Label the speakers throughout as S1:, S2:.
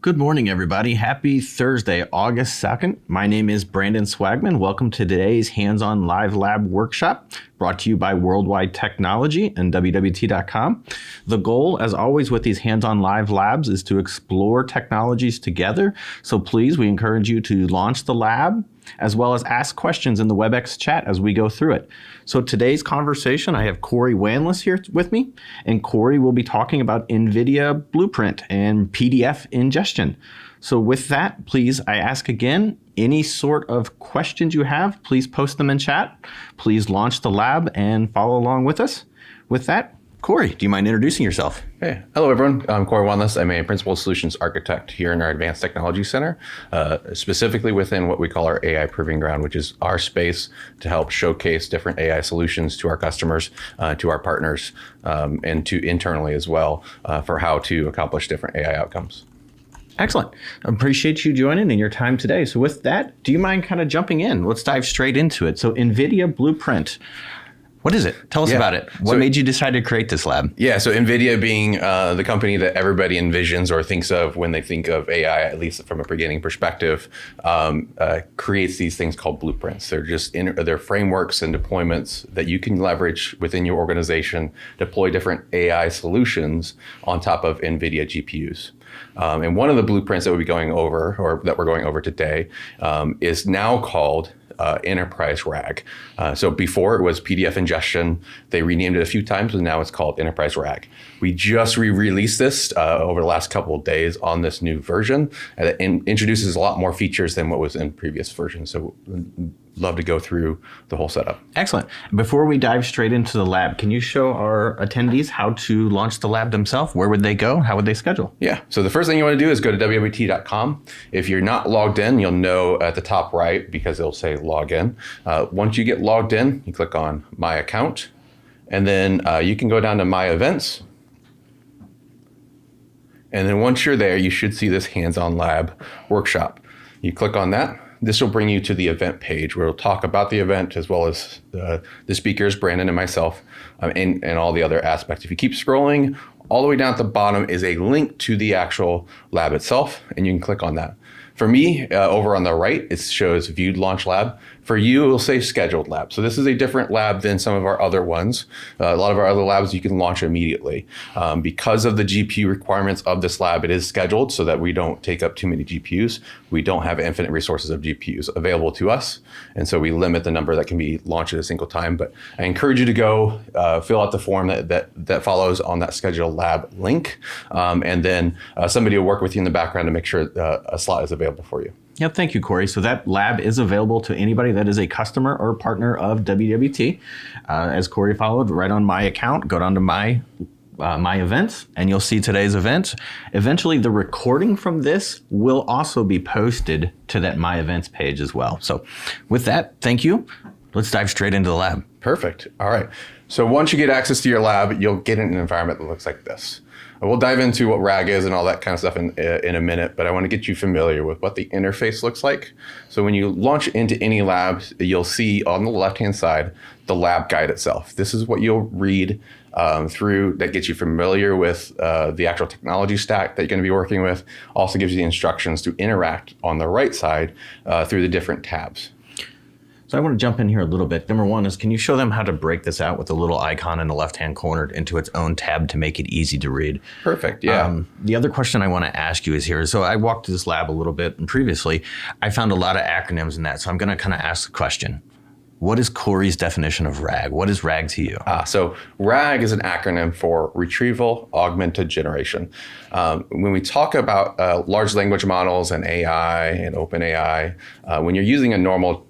S1: Good morning, everybody. Happy Thursday, August 2nd. My name is Brandon Swagman. Welcome to today's Hands-On Live Lab workshop brought to you by Worldwide Technology and WWT.com. The goal, as always, with these Hands-On Live Labs is to explore technologies together. So please, we encourage you to launch the lab as well as ask questions in the WebEx chat as we go through it. So today's conversation, I have Corey Wanless here with me, and Corey will be talking about NVIDIA Blueprint and PDF ingestion. So with that, please, I ask again, any sort of questions you have, please post them in chat. Please launch the lab and follow along with us. With that, Corey, do you mind introducing yourself?
S2: Hey, hello everyone. I'm Corey Wanless. I'm a Principal Solutions Architect here in our Advanced Technology Center, specifically within what we call our AI Proving Ground, which is our space to help showcase different AI solutions to our customers, to our partners, and to internally as well for how to accomplish different AI outcomes.
S1: Excellent. Appreciate you joining and your time today. So with that, do you mind kind of jumping in? Let's dive straight into it. So NVIDIA Blueprint. What is it? Tell us about it. What made you decide to create this lab?
S2: Yeah, so NVIDIA being the company that everybody envisions or thinks of when they think of AI, at least from a beginning perspective, creates these things called blueprints. They're just they're frameworks and deployments that you can leverage within your organization, deploy different AI solutions on top of NVIDIA GPUs. And one of the blueprints that we'll be going over, or that we're going over today, is now called Enterprise RAG. So before it was PDF ingestion, they renamed it a few times, and now it's called Enterprise RAG. We just re-released this over the last couple of days on this new version, and it introduces a lot more features than what was in previous versions. So love to go through the whole setup.
S1: Excellent. Before we dive straight into the lab, can you show our attendees how to launch the lab themselves? Where would they go? How would they schedule?
S2: Yeah. So the first thing you want to do is go to WWT.com. If you're not logged in, you'll know at the top right because it'll say log in. Once you get logged in, you click on My Account, and then you can go down to My Events. And then once you're there, you should see this Hands-On Lab workshop. You click on that. This will bring you to the event page where we'll talk about the event as well as the speakers, Brandon and myself, and all the other aspects. If you keep scrolling, all the way down at the bottom is a link to the actual lab itself, and you can click on that. For me, over on the right, it shows Viewed Launch Lab. For you, it will say Scheduled Lab. So this is a different lab than some of our other ones. A lot of our other labs, you can launch immediately. Because of the GPU requirements of this lab, it is scheduled so that we don't take up too many GPUs. We don't have infinite resources of GPUs available to us. And so we limit the number that can be launched at a single time. But I encourage you to go fill out the form that follows on that Scheduled Lab link. And then somebody will work with you in the background to make sure a slot is available for you.
S1: Yeah, thank you, Corey. So that lab is available to anybody that is a customer or partner of WWT. As Corey followed, right on My Account, go down to My Events, and you'll see today's event. Eventually, the recording from this will also be posted to that My Events page as well. So with that, thank you. Let's dive straight into the lab.
S2: Perfect. All right. So once you get access to your lab, you'll get in an environment that looks like this. We'll dive into what RAG is and all that kind of stuff in a minute, but I want to get you familiar with what the interface looks like. So when you launch into any lab, you'll see on the left-hand side, the lab guide itself. This is what you'll read through that gets you familiar with the actual technology stack that you're going to be working with. Also gives you the instructions to interact on the right side through the different tabs.
S1: So I want to jump in here a little bit. Number one is, can you show them how to break this out with a little icon in the left-hand corner into its own tab to make it easy to read?
S2: Perfect, yeah.
S1: The other question I want to ask you is here. So I walked through this lab a little bit, and previously I found a lot of acronyms in that. So I'm going to kind of ask the question. What is Corey's definition of RAG? What is RAG to you?
S2: So RAG is an acronym for Retrieval Augmented Generation. When we talk about large language models and AI and OpenAI, when you're using a normal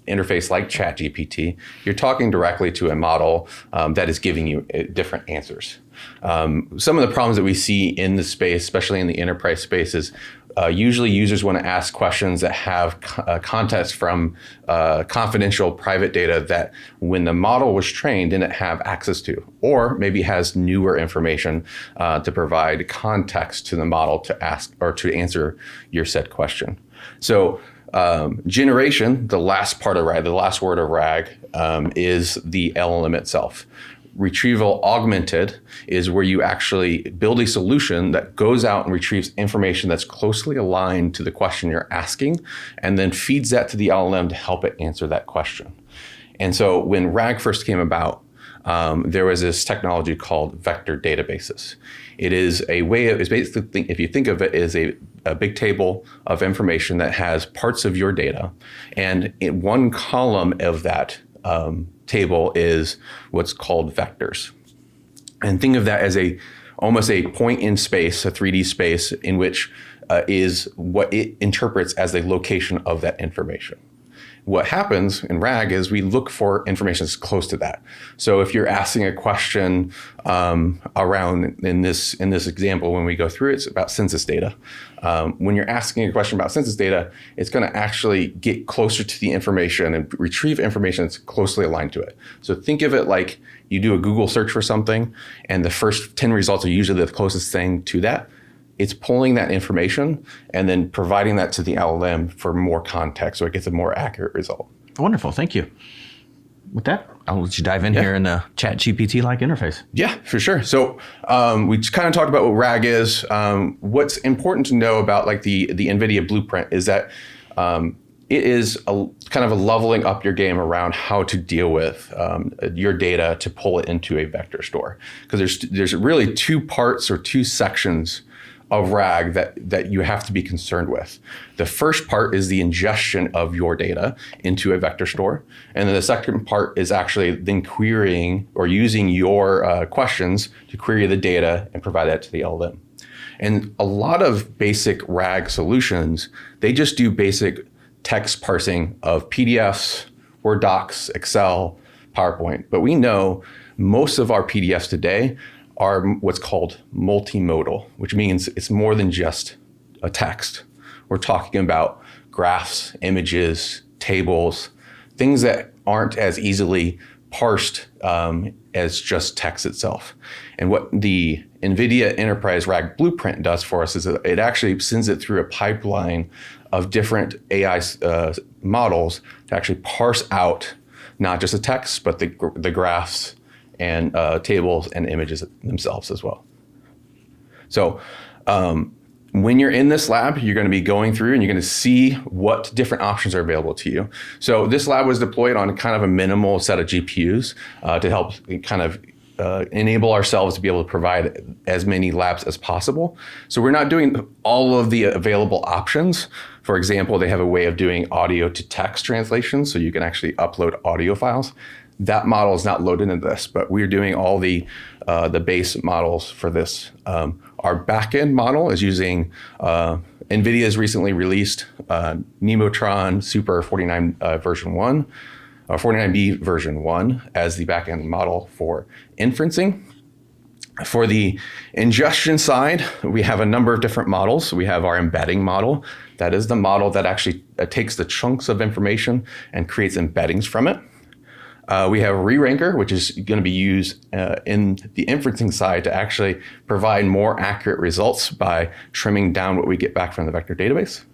S2: interface like ChatGPT, you're talking directly to a model that is giving you different answers. Some of the problems that we see in the space, especially in the enterprise space, is usually users want to ask questions that have context from confidential private data that when the model was trained didn't have access to, or maybe has newer information to provide context to the model to ask or to answer your said question. So generation, the last part of RAG, the last word of RAG, is the LLM itself. retrieval augmented is where you actually build a solution that goes out and retrieves information that's closely aligned to the question you're asking, and then feeds that to the LLM to help it answer that question. And so when RAG first came about, there was this technology called vector databases. It is a way of, it's basically, if you think of it as a big table of information that has parts of your data, and in one column of that table is what's called vectors. And think of that as almost a point in space, a 3D space, in which is what it interprets as the location of that information. What happens in RAG is we look for information that's close to that. So if you're asking a question around, in this example, when we go through it, it's about census data. When you're asking a question about census data, it's going to actually get closer to the information and retrieve information that's closely aligned to it. So think of it like you do a Google search for something, and the first 10 results are usually the closest thing to that. It's pulling that information and then providing that to the LLM for more context, so it gets a more accurate result.
S1: Wonderful, thank you. With that, I'll let you dive in here in the ChatGPT-like interface.
S2: Yeah, for sure. So we just kind of talked about what RAG is. What's important to know about like the NVIDIA Blueprint is that it is kind of a leveling up your game around how to deal with your data to pull it into a vector store. Because there's really two parts or two sections of RAG that you have to be concerned with. The first part is the ingestion of your data into a vector store. And then the second part is actually then querying or using your questions to query the data and provide that to the LLM. And a lot of basic RAG solutions, they just do basic text parsing of PDFs, Word docs, Excel, PowerPoint. But we know most of our PDFs today are what's called multimodal, which means it's more than just a text. We're talking about graphs, images, tables, things that aren't as easily parsed as just text itself. And what the NVIDIA Enterprise RAG Blueprint does for us is that it actually sends it through a pipeline of different AI models to actually parse out not just the text, but the graphs and tables and images themselves as well. So when you're in this lab, you're going to be going through and you're going to see what different options are available to you. So this lab was deployed on kind of a minimal set of GPUs to help kind of enable ourselves to be able to provide as many labs as possible. So we're not doing all of the available options. For example, they have a way of doing audio to text translation, so you can actually upload audio files. That model is not loaded into this, but we're doing all the base models for this. Our backend model is using NVIDIA's recently released Nemotron Super 49 version 1, or 49B version 1 as the backend model for inferencing. For the ingestion side, we have a number of different models. We have our embedding model. That is the model that actually takes the chunks of information and creates embeddings from it. We have re-ranker, which is going to be used in the inferencing side to actually provide more accurate results by trimming down what we get back from the vector database.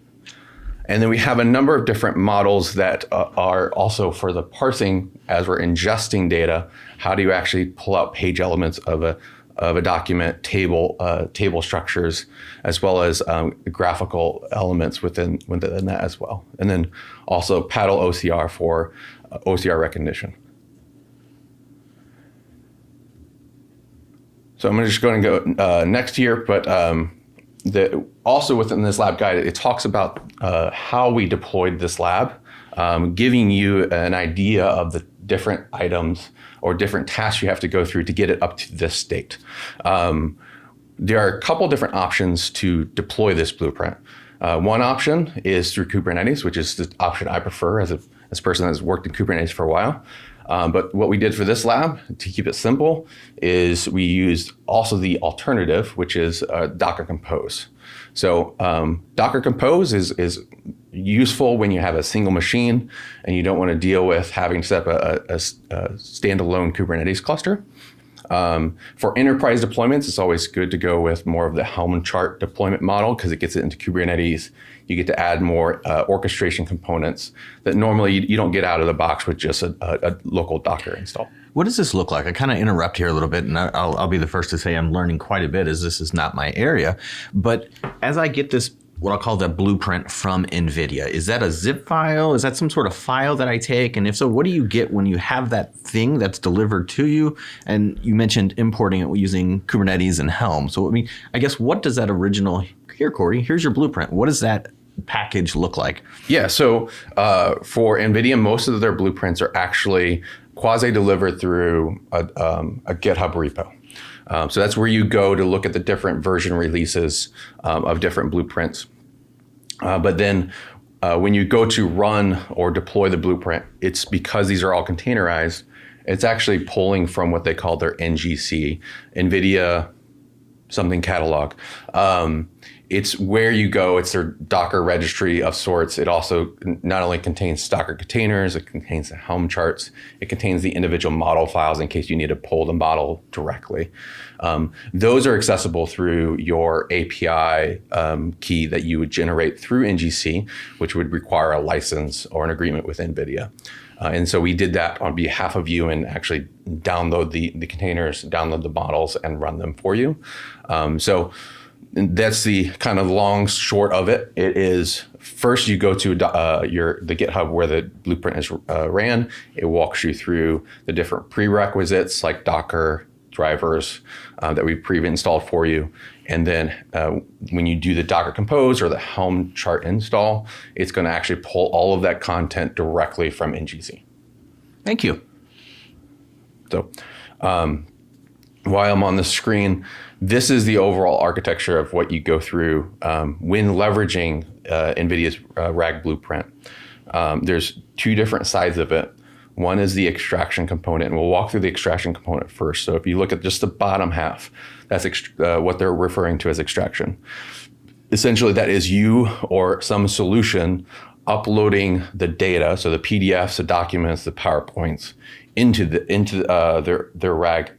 S2: And then we have a number of different models that are also for the parsing as we're ingesting data. How do you actually pull out page elements of a document, table structures, as well as graphical elements within that as well. And then also paddle OCR for OCR recognition. So I'm just going to go next here, but also within this lab guide, it talks about how we deployed this lab, giving you an idea of the different items or different tasks you have to go through to get it up to this state. There are a couple different options to deploy this blueprint. One option is through Kubernetes, which is the option I prefer as a person that's worked in Kubernetes for a while. But what we did for this lab, to keep it simple, is we used also the alternative, which is Docker Compose. So Docker Compose is useful when you have a single machine and you don't want to deal with having to set up a standalone Kubernetes cluster. For enterprise deployments, it's always good to go with more of the Helm chart deployment model because it gets it into Kubernetes. You get to add more orchestration components that normally you don't get out of the box with just a local Docker install.
S1: What does this look like? I kind of interrupt here a little bit, and I'll be the first to say I'm learning quite a bit as this is not my area. But as I get this, what I'll call the blueprint from NVIDIA, is that a zip file? Is that some sort of file that I take? And if so, what do you get when you have that thing that's delivered to you? And you mentioned importing it using Kubernetes and Helm. So, I mean, I guess what does that original, here, Corey, here's your blueprint. What does that package look like?
S2: Yeah, so for NVIDIA, most of their blueprints are actually quasi-delivered through a GitHub repo. So that's where you go to look at the different version releases of different blueprints. But then when you go to run or deploy the blueprint, it's because these are all containerized, it's actually pulling from what they call their NGC, NVIDIA something catalog. It's where you go. It's their Docker registry of sorts. It also not only contains Docker containers, it contains the Helm charts. It contains the individual model files in case you need to pull the model directly. Those are accessible through your API key that you would generate through NGC, which would require a license or an agreement with NVIDIA. And so we did that on behalf of you and actually download the containers, download the models, and run them for you. So that's the kind of long short of it. It is first you go to the GitHub where the blueprint is ran. It walks you through the different prerequisites like Docker drivers that we pre-installed for you. And then when you do the Docker Compose or the Helm chart install, it's going to actually pull all of that content directly from NGC.
S1: Thank you.
S2: So while I'm on the screen, this is the overall architecture of what you go through when leveraging NVIDIA's RAG blueprint. There's two different sides of it. One is the extraction component, and we'll walk through the extraction component first. So if you look at just the bottom half, that's what they're referring to as extraction. Essentially, that is you or some solution uploading the data, so the PDFs, the documents, the PowerPoints, into their RAG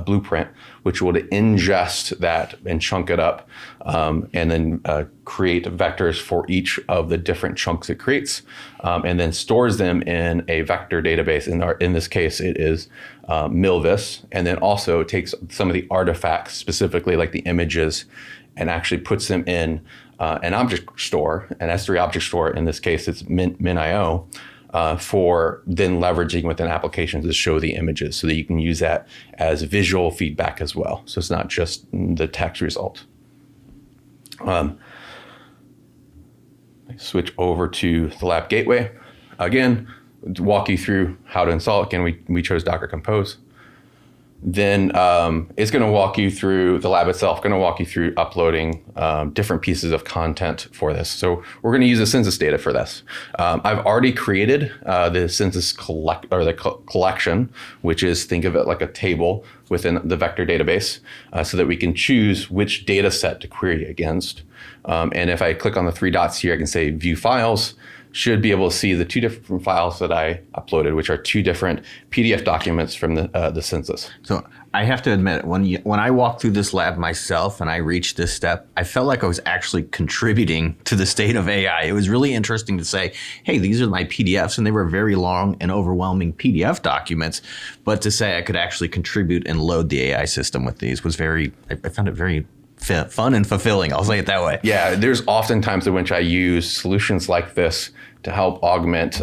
S2: blueprint, which will ingest that and chunk it up, and then create vectors for each of the different chunks it creates, and then stores them in a vector database. In this case, it is Milvus, and then also takes some of the artifacts, specifically like the images, and actually puts them in an object store, an S3 object store. In this case, it's MinIO. For then leveraging within applications to show the images so that you can use that as visual feedback as well. So it's not just the text result. Switch over to the lab gateway. Again, to walk you through how to install it. Again, we chose Docker Compose. Then it's going to walk you through the lab itself, going to walk you through uploading different pieces of content for this. So we're going to use the census data for this. I've already created the census collection, which is, think of it like a table within the vector database, so that we can choose which data set to query against. And if I click on the three dots here, I can say View Files. Should be able to see the two different files that I uploaded, which are two different PDF documents from the census.
S1: So I have to admit, when I walked through this lab myself and I reached this step, I felt like I was actually contributing to the state of AI. It was really interesting to say, hey, these are my PDFs, and they were very long and overwhelming PDF documents. But to say I could actually contribute and load the AI system with these was I found it very fun and fulfilling. I'll say it that way.
S2: Yeah, there's often times in which I use solutions like this to help augment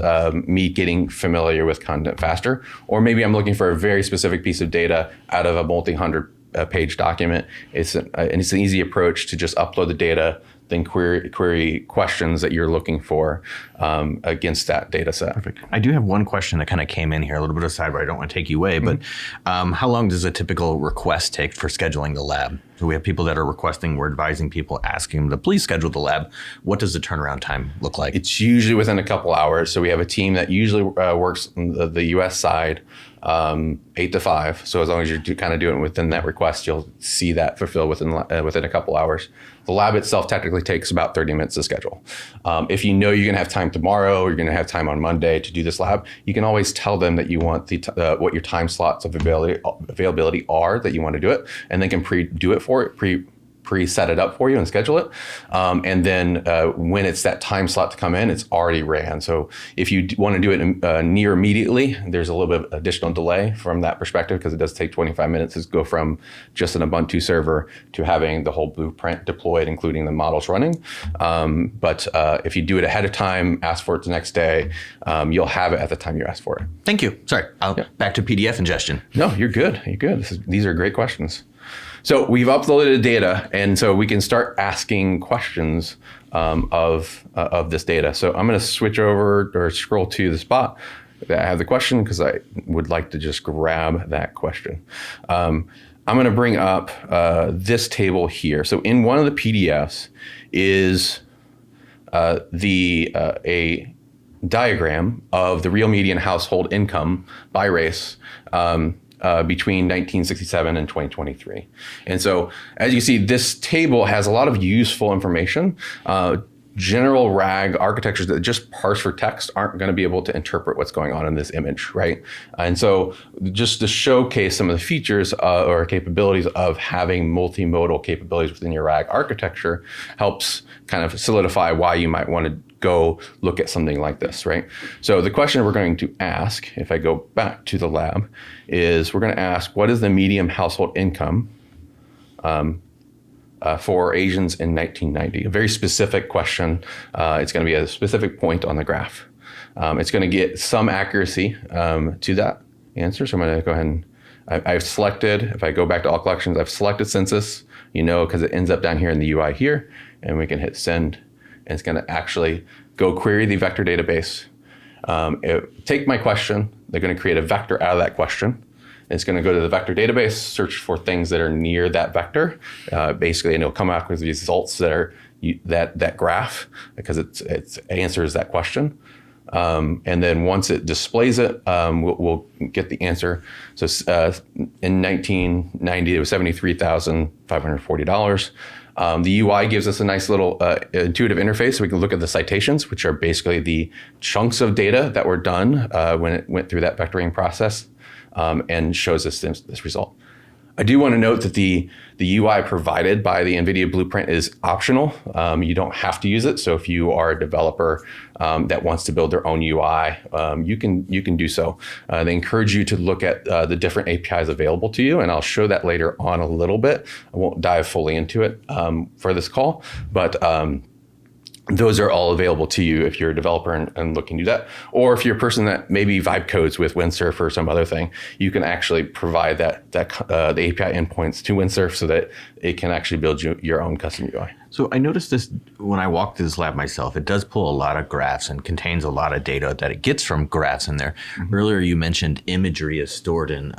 S2: me getting familiar with content faster. Or maybe I'm looking for a very specific piece of data out of a multi-hundred page document. It's an easy approach to just upload the data, then query questions that you're looking for against that data set.
S1: Perfect. I do have one question that kind of came in here, a little bit of sidebar. I don't want to take you away, but how long does a typical request take for scheduling the lab? So we have people that are requesting, we're advising people, asking them to please schedule the lab. What does the turnaround time look like?
S2: It's usually within a couple hours. So we have a team that usually works on the US side 8 to 5. So as long as you're kind of doing it within that request, you'll see that fulfilled within a couple hours. The lab itself technically takes about 30 minutes to schedule. If you know you're going to have time tomorrow, or you're going to have time on Monday to do this lab, you can always tell them that you want what your time slots of availability are that you want to do it, and they can pre-do it for it, pre-set it up for you and schedule it. And then when it's that time slot to come in, it's already ran. So if you want to do it near immediately, there's a little bit of additional delay from that perspective, because it does take 25 minutes to go from just an Ubuntu server to having the whole blueprint deployed, including the models running. But if you do it ahead of time, ask for it the next day, you'll have it at the time you ask for it.
S1: Thank you. Sorry, back to PDF ingestion.
S2: No, you're good. You're good. These are great questions. So we've uploaded the data, and so we can start asking questions of this data. So I'm going to switch over or scroll to the spot that I have the question, because I would like to just grab that question. I'm going to bring up this table here. So in one of the PDFs is a diagram of the real median household income by race between 1967 and 2023. And so, as you see, this table has a lot of useful information. General RAG architectures that just parse for text aren't going to be able to interpret what's going on in this image, right? And so just to showcase some of the features or capabilities of having multimodal capabilities within your RAG architecture helps kind of solidify why you might want to go look at something like this, right? So the question we're going to ask, if I go back to the lab, is we're going to ask, what is the median household income for Asians in 1990? A very specific question. It's going to be a specific point on the graph. It's going to get some accuracy to that answer. So I'm going to go ahead and I've selected, if I go back to all collections, I've selected census, because it ends up down here in the UI here, and we can hit send, and it's going to actually go query the vector database. Take my question, they're going to create a vector out of that question. It's going to go to the vector database, search for things that are near that vector, basically, and it'll come out with results that are that graph, because it answers that question. And then once it displays it, we'll get the answer. So in 1990, it was $73,540. The UI gives us a nice little intuitive interface, so we can look at the citations, which are basically the chunks of data that were done when it went through that vectoring process, and shows us this result. I do want to note that the UI provided by the NVIDIA Blueprint is optional. You don't have to use it. So if you are a developer that wants to build their own UI, you can do so. They encourage you to look at the different APIs available to you, and I'll show that later on a little bit. I won't dive fully into it for this call, but those are all available to you if you're a developer and looking to do that. Or if you're a person that maybe vibe codes with Windsurf or some other thing, you can actually provide the API endpoints to Windsurf so that it can actually build your own custom UI.
S1: So I noticed this when I walked through this lab myself. It does pull a lot of graphs and contains a lot of data that it gets from graphs in there. Mm-hmm. Earlier you mentioned imagery is stored in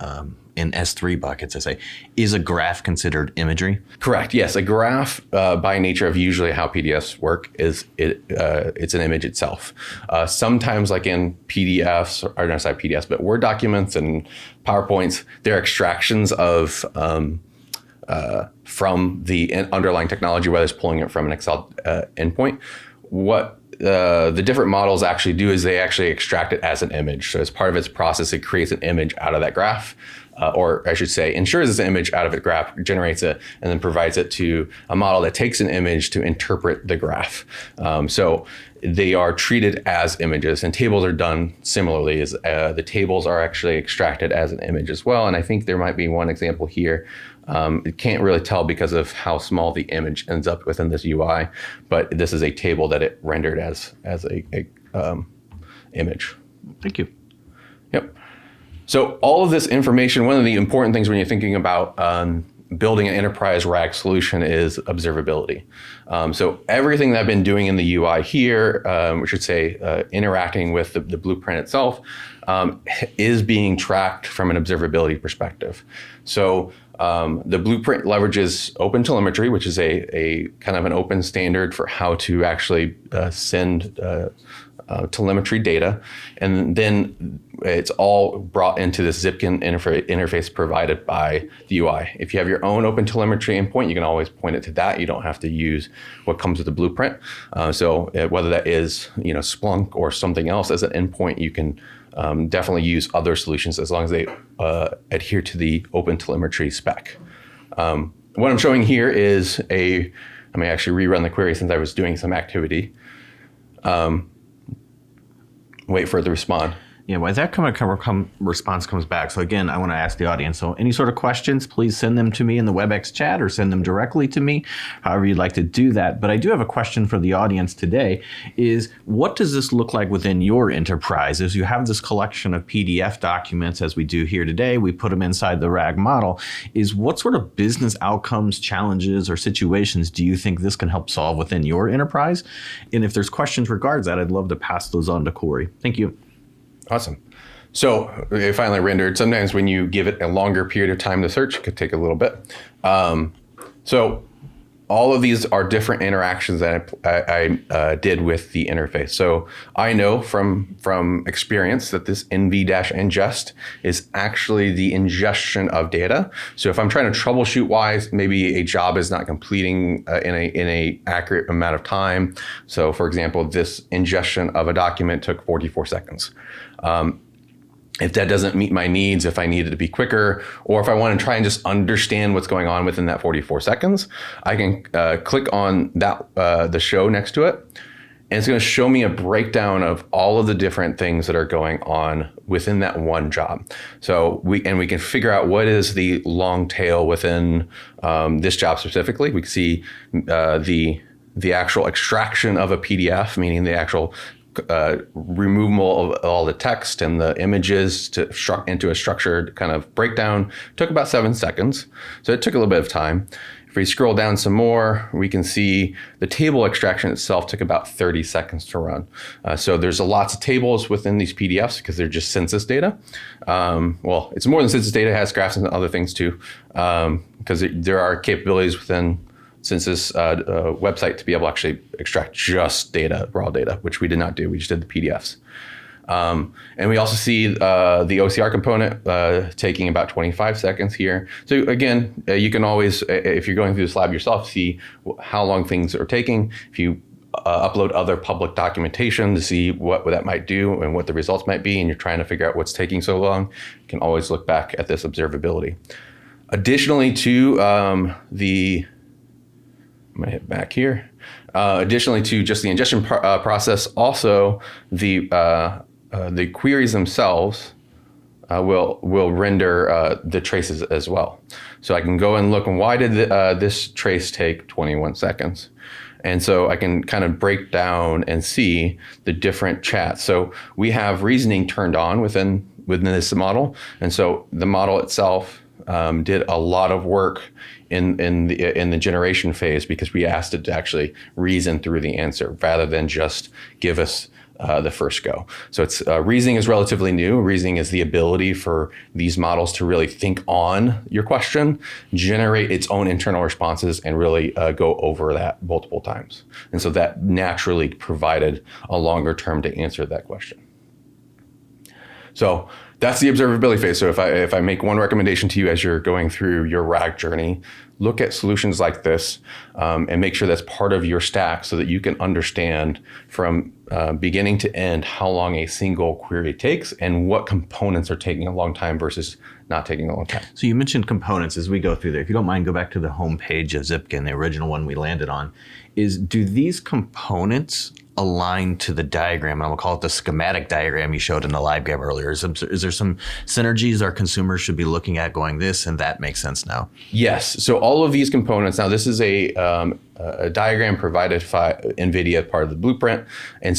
S1: S3 buckets. I say, is a graph considered imagery?
S2: Correct. Yes, a graph, by nature of usually how PDFs work, is it's an image itself. Sometimes, like in PDFs, or not PDFs, but Word documents and PowerPoints, they're extractions of from the underlying technology, whether it's pulling it from an Excel endpoint. What the different models actually do is they actually extract it as an image. So as part of its process, it creates an image out of that graph. Or I should say, ensures it's an image out of a graph, generates it, and then provides it to a model that takes an image to interpret the graph. So they are treated as images, and tables are done similarly. The tables are actually extracted as an image as well. And I think there might be one example here. It can't really tell because of how small the image ends up within this UI, but this is a table that it rendered as a image.
S1: Thank you.
S2: Yep. So all of this information, one of the important things when you're thinking about building an enterprise RAG solution is observability. So everything that I've been doing in the UI here, we should say interacting with the blueprint itself, is being tracked from an observability perspective. So the blueprint leverages OpenTelemetry, which is a kind of an open standard for how to actually send telemetry data, and then it's all brought into this Zipkin interface provided by the UI. If you have your own open telemetry endpoint, you can always point it to that. You don't have to use what comes with the Blueprint. So whether that is Splunk or something else as an endpoint, you can definitely use other solutions as long as they adhere to the open telemetry spec. What I'm showing here is I may actually rerun the query since I was doing some activity. Wait for it to respond.
S1: Yeah, well, that response comes back. So again, I want to ask the audience, so any sort of questions, please send them to me in the WebEx chat or send them directly to me, however you'd like to do that. But I do have a question for the audience today is, what does this look like within your enterprise? As you have this collection of PDF documents, as we do here today, we put them inside the RAG model, is what sort of business outcomes, challenges, or situations do you think this can help solve within your enterprise? And if there's questions regards that, I'd love to pass those on to Corey. Thank you.
S2: Awesome. So it finally rendered. Sometimes when you give it a longer period of time to search, it could take a little bit. So all of these are different interactions that I did with the interface. So I know from experience that this NV-ingest is actually the ingestion of data. So if I'm trying to troubleshoot why maybe a job is not completing in a accurate amount of time. So for example, this ingestion of a document took 44 seconds. If that doesn't meet my needs, if I need it to be quicker, or if I want to try and just understand what's going on within that 44 seconds, I can click on that the show next to it, and it's going to show me a breakdown of all of the different things that are going on within that one job. So we can figure out what is the long tail within this job specifically. We can see the actual extraction of a PDF, meaning the actual removal of all the text and the images into a structured kind of breakdown took about 7 seconds. So it took a little bit of time. If we scroll down some more, we can see the table extraction itself took about 30 seconds to run. So there's lots of tables within these PDFs because they're just census data. Well, it's more than census data, it has graphs and other things too, because there are capabilities within Census website to be able to actually extract just data, raw data, which we did not do. We just did the PDFs. And we also see the OCR component taking about 25 seconds here. So again, you can always, if you're going through this lab yourself, see how long things are taking. If you upload other public documentation to see what that might do and what the results might be, and you're trying to figure out what's taking so long, you can always look back at this observability. Additionally to I'm gonna hit back here. Additionally to just the ingestion process, also the queries themselves will render the traces as well. So I can go and look, and why did this trace take 21 seconds? And so I can kind of break down and see the different chats. So we have reasoning turned on within this model, and so the model itself did a lot of work in the generation phase because we asked it to actually reason through the answer rather than just give us the first go. So it's reasoning is relatively new. Reasoning is the ability for these models to really think on your question, generate its own internal responses, and really go over that multiple times. And so that naturally provided a longer term to answer that question. So that's the observability phase. So if I make one recommendation to you as you're going through your RAG journey, look at solutions like this and make sure that's part of your stack so that you can understand from beginning to end how long a single query takes and what components are taking a long time versus not taking a long time.
S1: So you mentioned components as we go through there. If you don't mind, go back to the home page of Zipkin, the original one we landed on. Do these components align to the diagram? And I'll call it the schematic diagram you showed in the live gab earlier. Is there some synergies our consumers should be looking at going, this and that makes sense now?
S2: Yes. So all of these components, now this is a diagram provided by NVIDIA, part of the Blueprint. And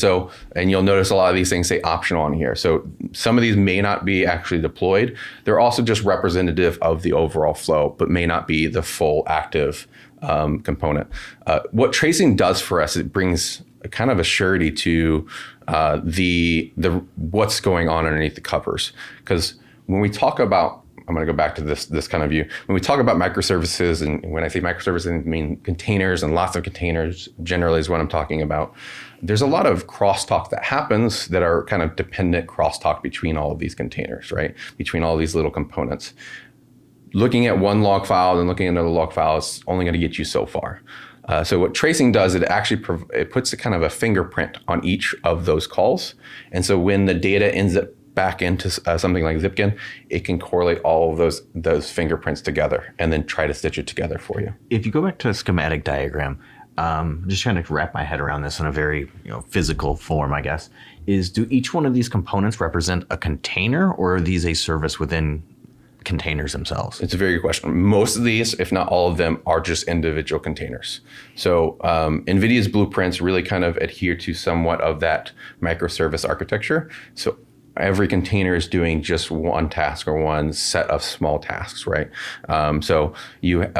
S2: you'll notice a lot of these things say optional on here. So some of these may not be actually deployed. They're also just representative of the overall flow, but may not be the full active component. What tracing does for us, it brings a kind of a surety to the what's going on underneath the covers. Because when we talk about I'm going to go back to this kind of view. When we talk about microservices, and when I say microservices, I mean containers and lots of containers generally is what I'm talking about. There's a lot of crosstalk that happens that are kind of dependent crosstalk between all of these containers, right? Between all these little components. Looking at one log file and looking at another log file is only going to get you so far. So what tracing does, it actually it puts a kind of a fingerprint on each of those calls. And so when the data ends up back into something like Zipkin, it can correlate all of those fingerprints together and then try to stitch it together for you.
S1: If you go back to a schematic diagram, just trying to wrap my head around this in a very physical form, I guess, do each one of these components represent a container, or are these a service within containers themselves?
S2: It's a very good question. Most of these, if not all of them, are just individual containers. So NVIDIA's blueprints really kind of adhere to somewhat of that microservice architecture. So every container is doing just one task or one set of small tasks, right? So you,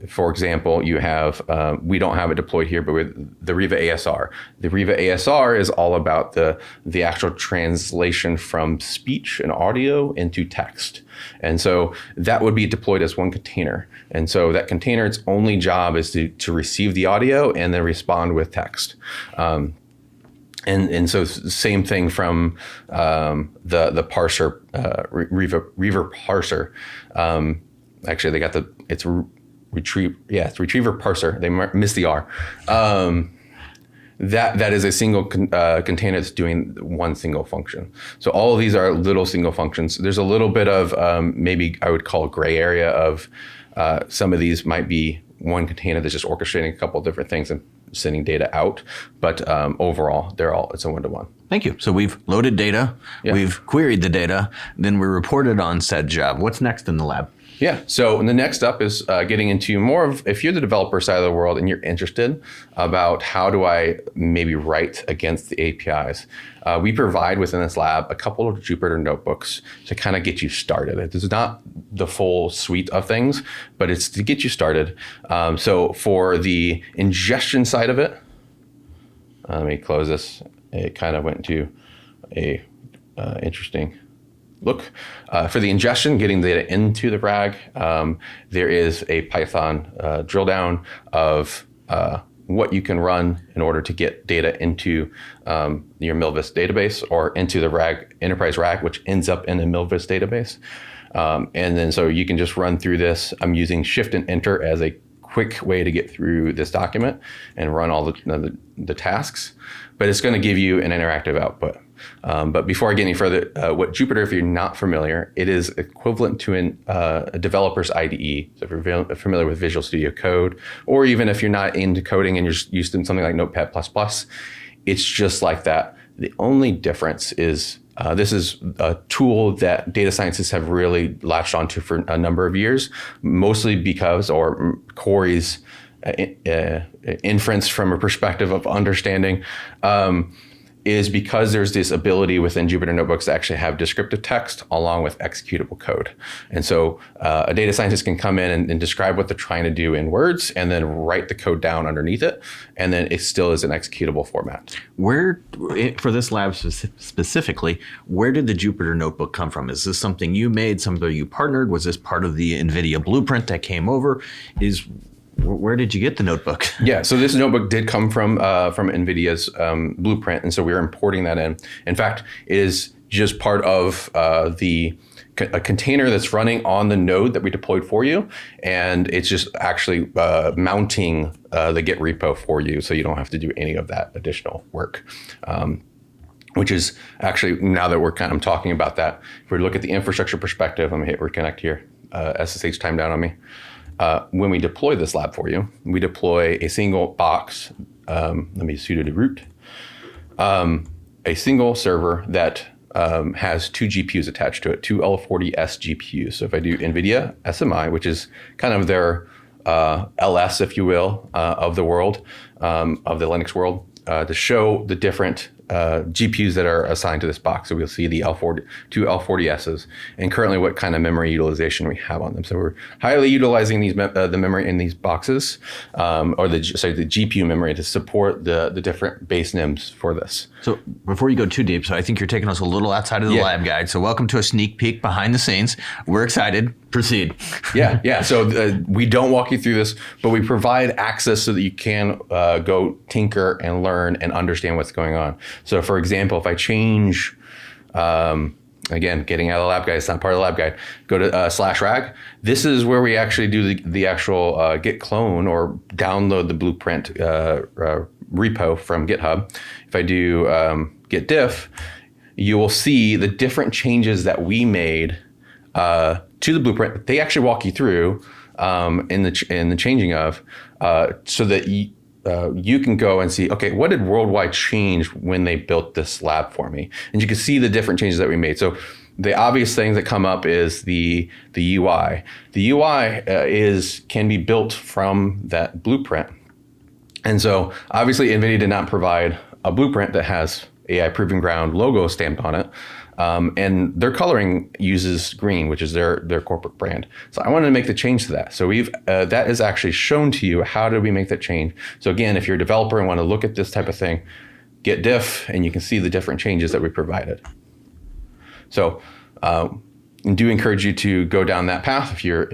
S2: for example, you have, we don't have it deployed here, but with the Riva ASR. The Riva ASR is all about the actual translation from speech and audio into text. And so that would be deployed as one container. And so that container, its only job is to receive the audio and then respond with text. And so same thing from the parser, Riva parser. Actually, they got it's retriever parser. They missed the R. That is a single container that's doing one single function. So all of these are little single functions. There's a little bit of maybe I would call a gray area of some of these might be one container that's just orchestrating a couple of different things and sending data out. But overall, it's a one-to-one.
S1: Thank you. So we've loaded data, we've queried the data, then we reported on said job. What's next in the lab?
S2: Yeah. So the next up is getting into more of, if you're the developer side of the world and you're interested about how do I maybe write against the APIs, we provide within this lab a couple of Jupyter notebooks to kind of get you started. It is not the full suite of things, but it's to get you started. So for the ingestion side of it, let me close this. It kind of went to a interesting look. For the ingestion, getting data into the RAG, there is a Python drill down of what you can run in order to get data into your Milvus database or into the RAG, enterprise RAG, which ends up in the Milvus database. And then so you can just run through this. I'm using Shift and Enter as a quick way to get through this document and run all the tasks, but it's going to give you an interactive output. But before I get any further, what Jupyter, if you're not familiar, it is equivalent to a developer's IDE. So if you're familiar with Visual Studio Code, or even if you're not into coding and you're used to something like Notepad++, it's just like that. The only difference is this is a tool that data scientists have really latched onto for a number of years, mostly because, or Corey's inference from a perspective of understanding, is because there's this ability within Jupyter Notebooks to actually have descriptive text along with executable code. And so a data scientist can come in and describe what they're trying to do in words and then write the code down underneath it. And then it still is an executable format.
S1: Where, for this lab specifically, where did the Jupyter Notebook come from? Is this something you made, something you partnered? Was this part of the NVIDIA Blueprint that came over? Where did you get the notebook? Yeah,
S2: so this notebook did come from NVIDIA's Blueprint, and so we're importing that in. In fact, it is just part of a container that's running on the node that we deployed for you, and it's just actually mounting the Git repo for you, so you don't have to do any of that additional work. Which is actually, now that I'm talking about that, if we look at the infrastructure perspective, I'm gonna hit reconnect here. SSH timed down on me. When we deploy this lab for you, we deploy a single box, let me sudo to root, a single server that has two GPUs attached to it, two L40S GPUs. So if I do NVIDIA SMI, which is kind of their LS, if you will, of the world, of the Linux world, to show the different GPUs that are assigned to this box. So we'll see the two L40Ss, and currently what kind of memory utilization we have on them. So we're highly utilizing the memory in these boxes, or the GPU memory to support the different base NIMs for this.
S1: So before you go too deep, so I think you're taking us a little outside of the lab guide. So welcome to a sneak peek behind the scenes. We're excited. Proceed.
S2: Yeah. So we don't walk you through this, but we provide access so that you can go tinker and learn and understand what's going on. So for example, if I change, again, getting out of the lab guide, it's not part of the lab guide, go to /rag. This is where we actually do the actual git clone or download the Blueprint repo from GitHub. If I do git diff, you will see the different changes that we made to the Blueprint. They actually walk you through in the changing of, so that you can go and see, okay, what did Worldwide change when they built this lab for me? And you can see the different changes that we made. So the obvious things that come up is the UI. The UI can be built from that Blueprint. And so obviously NVIDIA did not provide a Blueprint that has AI Proving Ground logo stamped on it. And their coloring uses green, which is their corporate brand. So I wanted to make the change to that. So that is actually shown to you. How did we make that change? So again, if you're a developer and want to look at this type of thing, git diff, and you can see the different changes that we provided. So I do encourage you to go down that path if you're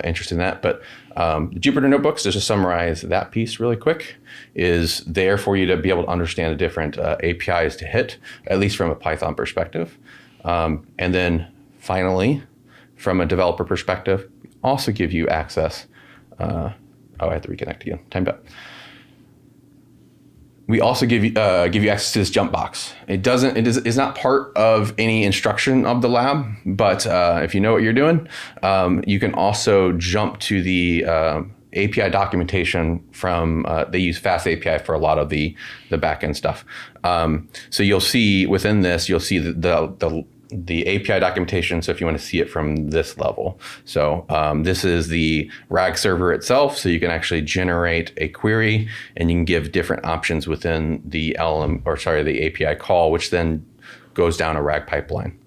S2: interested in that. But the Jupyter Notebooks, just to summarize that piece really quick, is there for you to be able to understand the different APIs to hit, at least from a Python perspective. And then finally, from a developer perspective, also give you access. I have to reconnect again. Timed up. We also give you access to this jump box. It's not part of any instruction of the lab, but if you know what you're doing, you can also jump to the API documentation from, they use Fast API for a lot of the backend stuff. So you'll see within this, you'll see the API documentation. So if you want to see it from this level. So this is the RAG server itself. So you can actually generate a query and you can give different options within the the API call, which then goes down a RAG pipeline.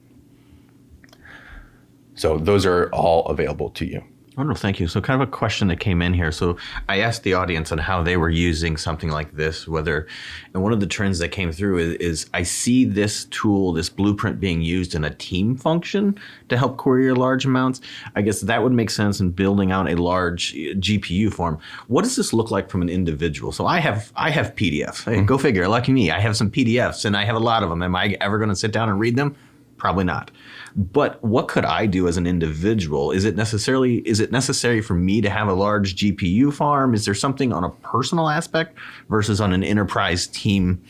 S2: So those are all available to you.
S1: Wonderful, thank you. So kind of a question that came in here. So I asked the audience on how they were using something like this, and one of the trends that came through is I see this tool, this Blueprint being used in a team function to help query large amounts. I guess that would make sense in building out a large GPU farm. What does this look like from an individual? So I have PDFs. Hey, go figure, lucky me. I have some PDFs and I have a lot of them. Am I ever going to sit down and read them? Probably not. But what could I do as an individual? Is it necessary for me to have a large GPU farm? Is there something on a personal aspect versus on an enterprise team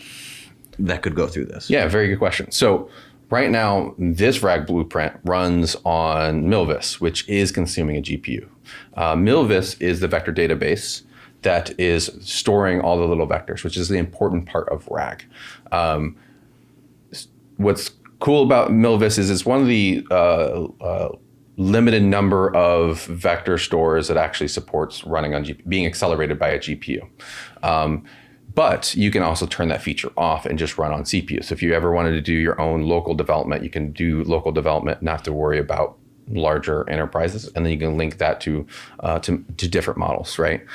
S1: that could go through this?
S2: Yeah, very good question. So right now, this RAG Blueprint runs on Milvus, which is consuming a GPU. Milvus is the vector database that is storing all the little vectors, which is the important part of RAG. What's cool about Milvus is it's one of the limited number of vector stores that actually supports running on being accelerated by a GPU. But you can also turn that feature off and just run on CPU. So if you ever wanted to do your own local development, you can do local development, not to worry about larger enterprises, and then you can link that to different models, right?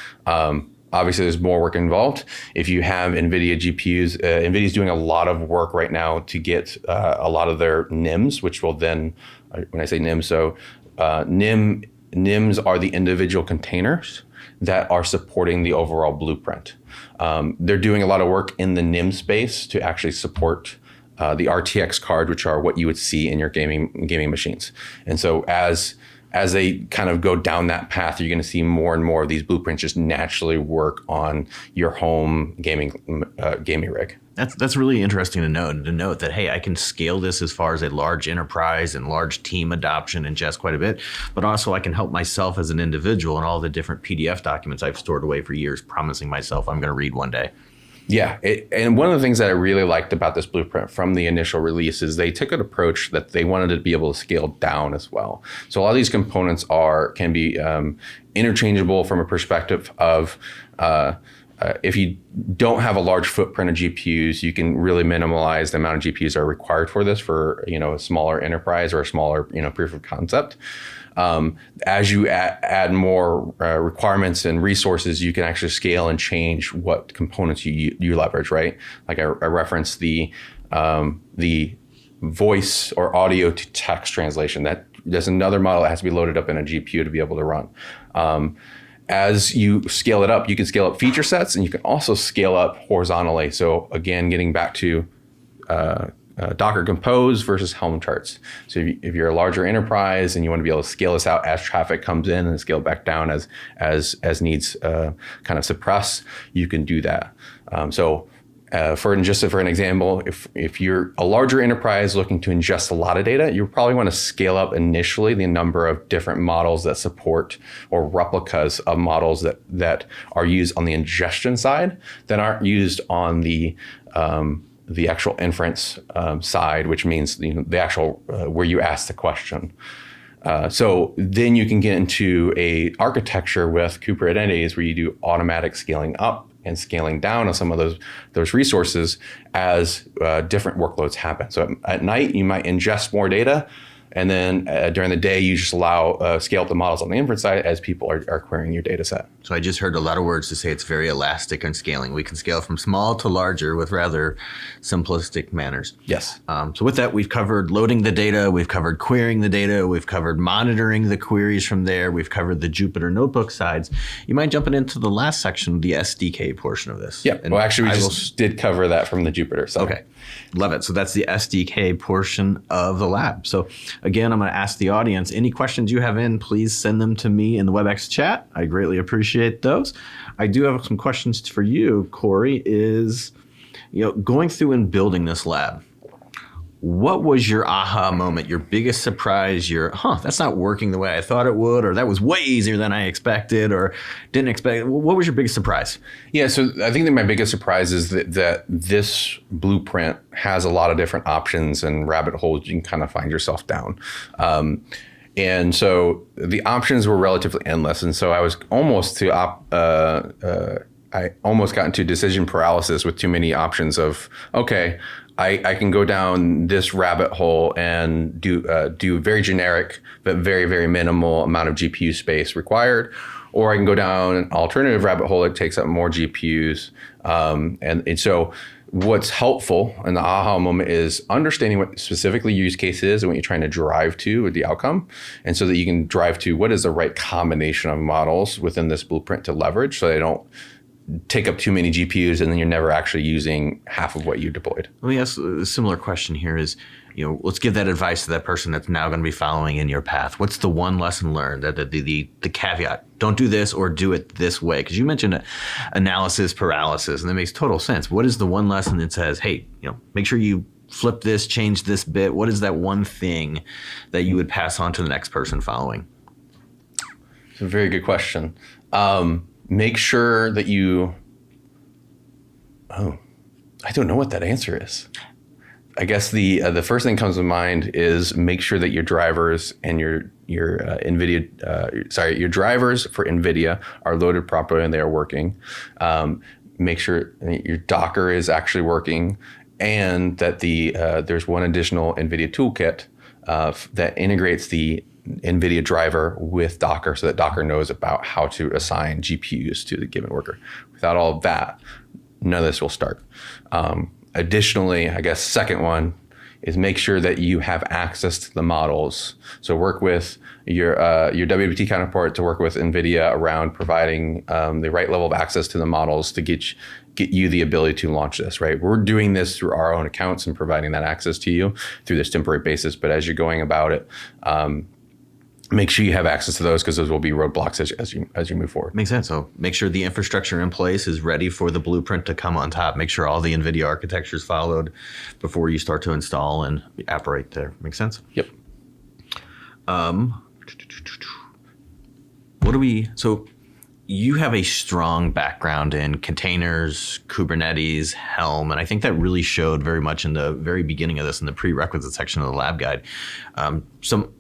S2: Obviously, there's more work involved. If you have NVIDIA GPUs, NVIDIA's doing a lot of work right now to get a lot of their NIMs, which will then, when I say NIMs, so NIMs are the individual containers that are supporting the overall Blueprint. They're doing a lot of work in the NIM space to actually support the RTX card, which are what you would see in your gaming machines. And so as they kind of go down that path, you're going to see more and more of these blueprints just naturally work on your home gaming rig.
S1: That's really interesting to note that, hey, I can scale this as far as a large enterprise and large team adoption and ingest quite a bit, but also I can help myself as an individual and all the different PDF documents I've stored away for years, promising myself I'm going to read one day.
S2: Yeah, and one of the things that I really liked about this blueprint from the initial release is they took an approach that they wanted to be able to scale down as well. So a lot of these components can be interchangeable from a perspective of if you don't have a large footprint of GPUs, you can really minimize the amount of GPUs that are required for this for, a smaller enterprise or a smaller, proof of concept. As you add more requirements and resources, you can actually scale and change what components you leverage, right? Like I referenced the voice or audio to text translation. There's another model that has to be loaded up in a GPU to be able to run. As you scale it up, you can scale up feature sets, and you can also scale up horizontally. So again, getting back to Docker Compose versus Helm charts. So if you're a larger enterprise and you want to be able to scale this out as traffic comes in and scale back down as needs kind of suppress, you can do that. For an example, if you're a larger enterprise looking to ingest a lot of data, you probably want to scale up initially the number of different models that support or replicas of models that are used on the ingestion side that aren't used on the actual inference side, which means the actual where you ask the question. So then you can get into a architecture with Kubernetes where you do automatic scaling up and scaling down on some of those resources as different workloads happen. So at night, you might ingest more data, and then during the day, you just allow scale up the models on the inference side as people are querying your data set.
S1: So I just heard a lot of words to say it's very elastic in scaling. We can scale from small to larger with rather simplistic manners.
S2: Yes.
S1: So with that, we've covered loading the data, we've covered querying the data, we've covered monitoring the queries from there, we've covered the Jupyter Notebook sides. You mind jumping into the last section, the SDK portion of this?
S2: Yeah. Well, actually, we just did cover that from the Jupyter side.
S1: Okay. Love it. So that's the SDK portion of the lab. So again, I'm going to ask the audience, any questions you have please send them to me in the WebEx chat. I greatly appreciate those. I do have some questions for you, Corey, is, going through and building this lab, what was your aha moment, your biggest surprise, that's not working the way I thought it would, or that was way easier than I expected or didn't expect? What was your biggest surprise?
S2: Yeah, so I think that my biggest surprise is that this blueprint has a lot of different options and rabbit holes you can kind of find yourself down. And so the options were relatively endless. And so I was almost I almost got into decision paralysis with too many options of, okay, I can go down this rabbit hole and do very generic, but very, very minimal amount of GPU space required. Or I can go down an alternative rabbit hole that takes up more GPUs. And so what's helpful in the aha moment is understanding what specifically your use case is and what you're trying to drive to with the outcome. And so that you can drive to what is the right combination of models within this blueprint to leverage so they don't take up too many GPUs and then you're never actually using half of what you deployed.
S1: Let me ask a similar question here is, let's give that advice to that person that's now going to be following in your path. What's the one lesson learned, the caveat? Don't do this or do it this way. Because you mentioned analysis paralysis, and that makes total sense. What is the one lesson that says, hey, make sure you flip this, change this bit? What is that one thing that you would pass on to the next person following?
S2: It's a very good question. Make sure that I don't know what that answer is. I guess the first thing that comes to mind is make sure that your drivers and your NVIDIA, your drivers for NVIDIA are loaded properly and they are working. Make sure your Docker is actually working, and that there's one additional NVIDIA toolkit that integrates the NVIDIA driver with Docker so that Docker knows about how to assign GPUs to the given worker. Without all of that, none of this will start. Additionally, I guess second one is make sure that you have access to the models. So work with your WWT counterpart to work with NVIDIA around providing the right level of access to the models to get you the ability to launch this, right? We're doing this through our own accounts and providing that access to you through this temporary basis. But as you're going about it, make sure you have access to those because those will be roadblocks as you move forward.
S1: Makes sense. So make sure the infrastructure in place is ready for the blueprint to come on top. Make sure all the NVIDIA architecture is followed before you start to install and operate there. Makes sense?
S2: Yep.
S1: So you have a strong background in containers, Kubernetes, Helm, and I think that really showed very much in the very beginning of this in the prerequisite section of the lab guide. Some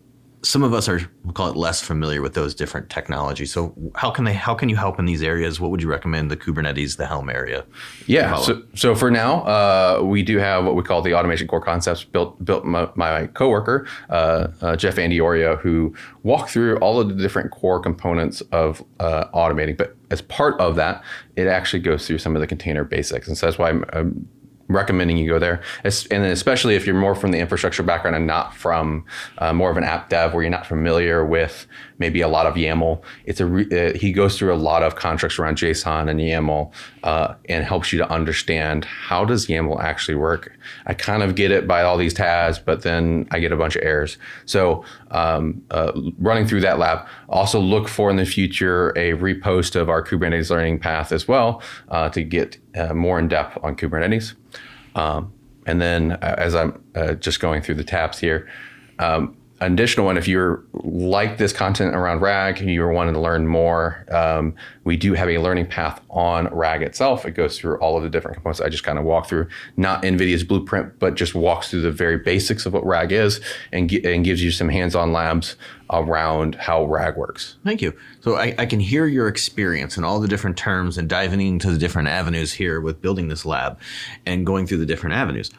S1: some of us are, we'll call it, less familiar with those different technologies. So how can you help in these areas? What would you recommend the Kubernetes, the Helm area?
S2: Yeah. So for now, we do have what we call the automation core concepts built my coworker, Jeff Andioria, who walked through all of the different core components of automating. But as part of that, it actually goes through some of the container basics. And so that's why I'm recommending you go there, and especially if you're more from the infrastructure background and not from more of an app dev where you're not familiar with maybe a lot of YAML. He goes through a lot of constructs around JSON and YAML and helps you to understand, how does YAML actually work? I kind of get it by all these tabs, but then I get a bunch of errors. So running through that lab. Also look for in the future a repost of our Kubernetes learning path as well to get more in depth on Kubernetes. And then as I'm just going through the tabs here, additional one, if you're like this content around RAG and you're wanting to learn more, we do have a learning path on RAG itself. It goes through all of the different components I just kind of walk through, not NVIDIA's Blueprint, but just walks through the very basics of what RAG is and gives you some hands-on labs around how RAG works.
S1: Thank you. So I can hear your experience and all the different terms and diving into the different avenues here with building this lab and going through the different avenues.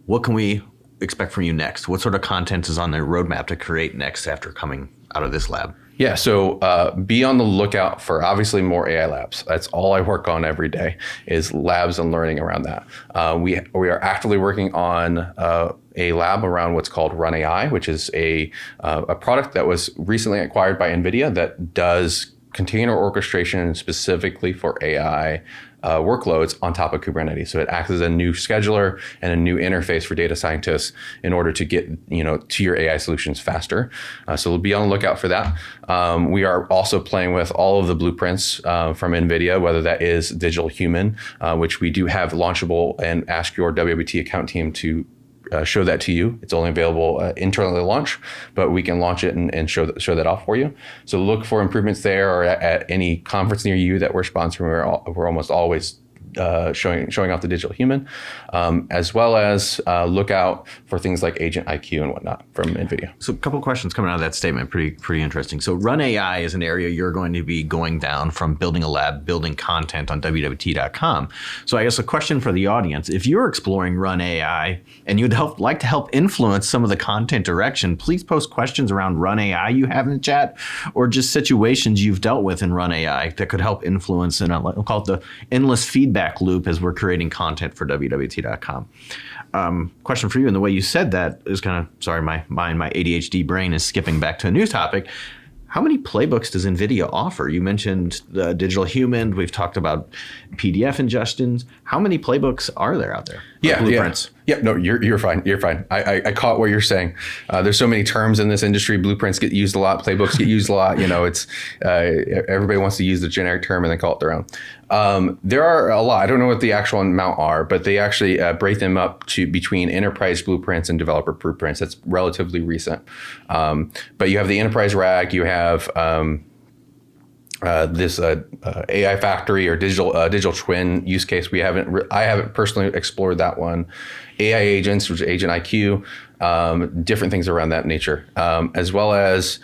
S1: What can we expect from you next? What sort of content is on the roadmap to create next after coming out of this lab?
S2: Yeah, so be on the lookout for obviously more AI labs. That's all I work on every day is labs and learning around that. We are actively working on a lab around what's called Run AI, which is a product that was recently acquired by NVIDIA that does container orchestration specifically for AI workloads on top of Kubernetes. So it acts as a new scheduler and a new interface for data scientists in order to get to your AI solutions faster. So we'll be on the lookout for that. We are also playing with all of the blueprints from NVIDIA, whether that is Digital Human, which we do have launchable, and ask your WWT account team to show that to you. It's only available internally to launch, but we can launch it and show that off for you. So look for improvements there, or at any conference near you that we're sponsoring. We're almost always showing off the Digital Human, as well as look out for things like Agent IQ and whatnot from NVIDIA.
S1: So a couple of questions coming out of that statement, pretty interesting. So Run AI is an area you're going to be going down from building a lab, building content on WWT.com. So I guess a question for the audience, if you're exploring Run AI and you'd like to help influence some of the content direction, please post questions around Run AI you have in the chat, or just situations you've dealt with in Run AI that could help influence, and we'll call it the endless feedback loop as we're creating content for WWT.com. Question for you, and the way you said that is kind of, sorry, my ADHD brain is skipping back to a new topic. How many playbooks does NVIDIA offer? You mentioned the Digital Human. We've talked about PDF ingestions. How many playbooks are there out there? Blueprints.
S2: Yeah. No, you're fine. You're fine. I caught what you're saying. There's so many terms in this industry. Blueprints get used a lot. Playbooks get used a lot. It's everybody wants to use the generic term and then call it their own. There are a lot. I don't know what the actual amount are, but they actually break them up to between enterprise blueprints and developer blueprints. That's relatively recent. But you have the enterprise RAG. You have this AI factory or digital twin use case. I haven't personally explored that one. AI agents, which is Agent IQ, different things around that nature, as well as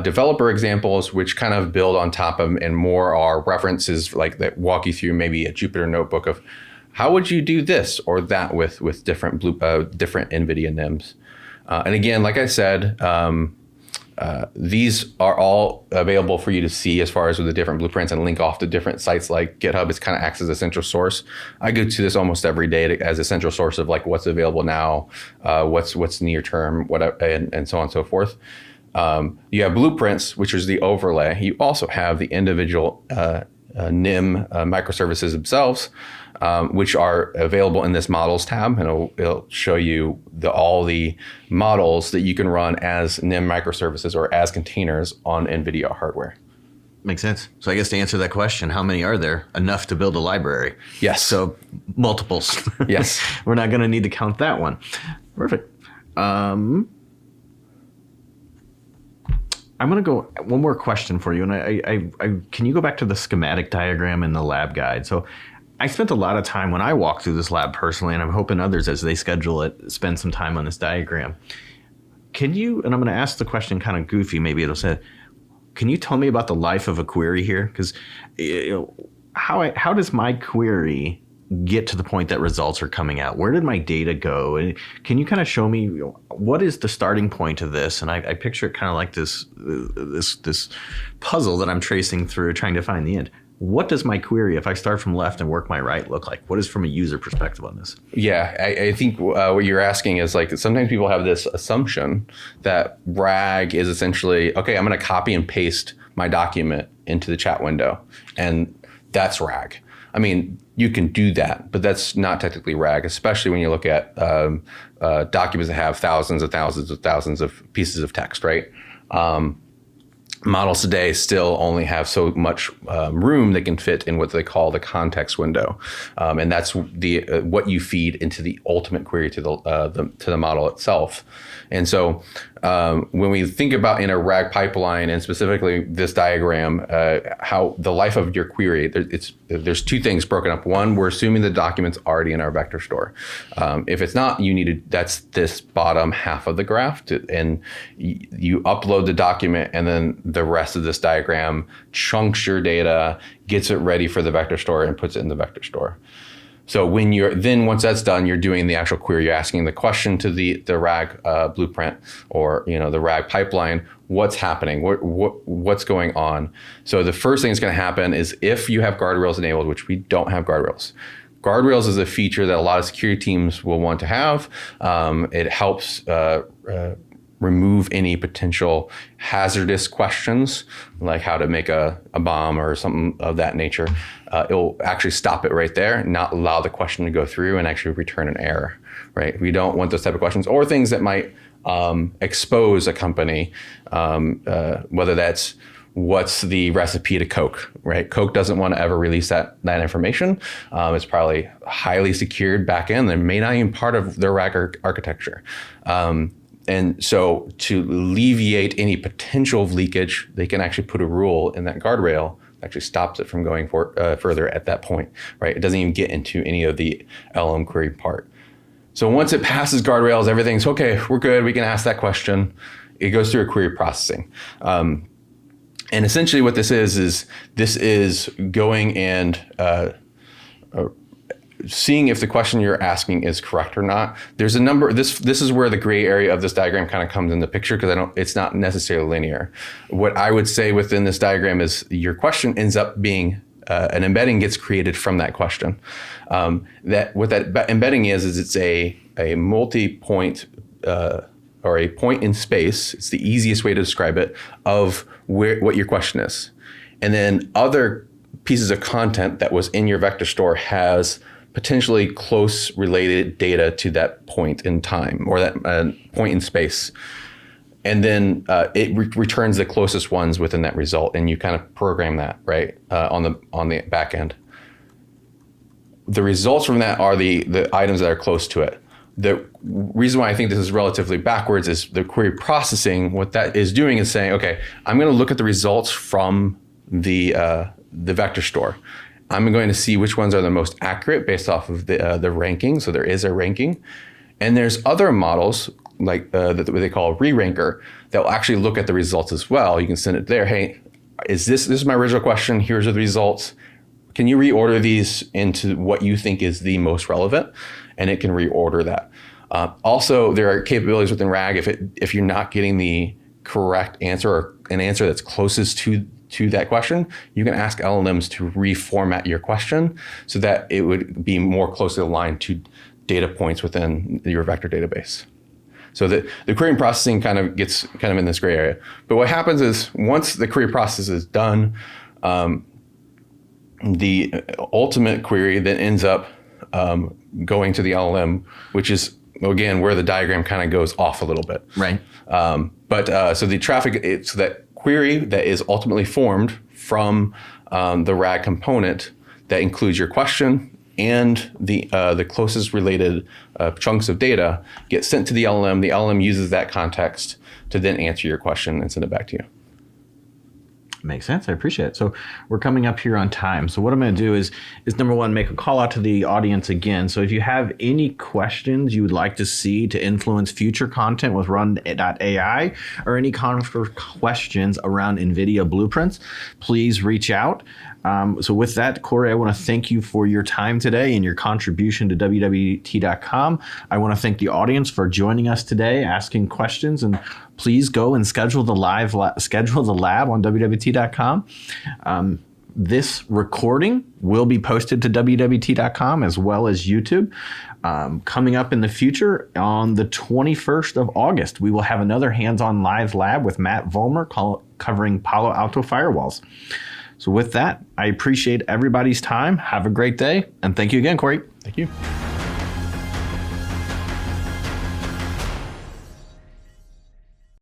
S2: developer examples, which kind of build on top of and more are references like that walk you through maybe a Jupyter notebook of how would you do this or that with different different NVIDIA NIMs. And again, like I said, these are all available for you to see as far as with the different blueprints and link off to different sites like GitHub. It kind of acts as a central source. I go to this almost every day as a central source of like what's available now, what's near term, and so on and so forth. You have blueprints, which is the overlay. You also have the individual NIM microservices themselves, which are available in this models tab, and it'll show you all the models that you can run as NIM microservices or as containers on NVIDIA hardware.
S1: Makes sense. So I guess to answer that question, how many are there? Enough to build a library.
S2: Yes.
S1: So multiples.
S2: Yes.
S1: We're not going to need to count that one. Perfect. I'm going to go one more question for you. And I can you go back to the schematic diagram in the lab guide? So I spent a lot of time when I walk through this lab personally, and I'm hoping others as they schedule it spend some time on this diagram. can you, and I'm going to ask the question kind of goofy, maybe it'll say, can you tell me about the life of a query here? Because how does my query get to the point that results are coming out? Where did my data go? And can you kind of show me what is the starting point of this? And I picture it kind of like this puzzle that I'm tracing through, trying to find the end. What does my query, if I start from left and work my right, look like? What is from a user perspective on this?
S2: Yeah, I think what you're asking is like, sometimes people have this assumption that RAG is essentially, okay, I'm going to copy and paste my document into the chat window, and that's RAG. I mean, you can do that, but that's not technically RAG, especially when you look at documents that have thousands of pieces of text, right? Models today still only have so much room they can fit in what they call the context window, and that's what you feed into the ultimate query to the model itself. And so when we think about in a RAG pipeline, and specifically this diagram, how the life of your query, there's two things broken up. One, we're assuming the document's already in our vector store. If it's not, that's this bottom half of the graph, and you upload the document, and then the rest of this diagram chunks your data, gets it ready for the vector store, and puts it in the vector store. So once that's done, you're doing the actual query. You're asking the question to the RAG blueprint, or the RAG pipeline. What's happening? What's going on? So the first thing that's going to happen is if you have guardrails enabled, which we don't have guardrails. Guardrails is a feature that a lot of security teams will want to have. It helps remove any potential hazardous questions, like how to make a bomb or something of that nature. It'll actually stop it right there, not allow the question to go through and actually return an error, right? We don't want those type of questions, or things that might expose a company, whether that's what's the recipe to Coke, right? Coke doesn't want to ever release that information. It's probably highly secured back end. They may not even part of their RAG architecture. And so to alleviate any potential of leakage, they can actually put a rule in that guardrail that actually stops it from going further at that point, right? It doesn't even get into any of the LLM query part. So once it passes guardrails, everything's okay, we're good, we can ask that question. It goes through a query processing. And essentially what this is going and seeing if the question you're asking is correct or not. There's a number. This is where the gray area of this diagram kind of comes in the picture, because it's not necessarily linear. What I would say within this diagram is your question ends up being an embedding gets created from that question. What that embedding is it's a multi-point or a point in space. It's the easiest way to describe it, of what your question is, and then other pieces of content that was in your vector store has potentially close related data to that point in time, or that point in space. And then it returns the closest ones within that result, and you kind of program that, right, on the back end. The results from that are the items that are close to it. The reason why I think this is relatively backwards is the query processing. What that is doing is saying, okay, I'm going to look at the results from the vector store. I'm going to see which ones are the most accurate based off of the ranking. So there is a ranking. And there's other models like what they call a re-ranker that will actually look at the results as well. You can send it there. Hey, this is my original question. Here's the results. Can you reorder these into what you think is the most relevant? And it can reorder that. Also, there are capabilities within RAG if you're not getting the correct answer, or an answer that's closest to that question, you can ask LLMs to reformat your question so that it would be more closely aligned to data points within your vector database. So the query processing kind of gets in this gray area. But what happens is once the query process is done, the ultimate query then ends up going to the LLM, which is, again, where the diagram kind of goes off a little bit.
S1: Right.
S2: So the traffic, so that query that is ultimately formed from the RAG component that includes your question and the closest related chunks of data get sent to the LLM. The LLM uses that context to then answer your question and send it back to you.
S1: Makes sense. I appreciate it. So we're coming up here on time. So what I'm going to do is number one, make a call out to the audience again. So if you have any questions you would like to see to influence future content with Run.ai or any questions around NVIDIA Blueprints, please reach out. So with that, Corey, I want to thank you for your time today and your contribution to WWT.com. I want to thank the audience for joining us today, asking questions, and please go and schedule the lab on WWT.com. This recording will be posted to WWT.com as well as YouTube. Coming up in the future, on the 21st of August, we will have another hands-on live lab with Matt Vollmer covering Palo Alto firewalls. So with that, I appreciate everybody's time. Have a great day. And thank you again, Corey.
S2: Thank you.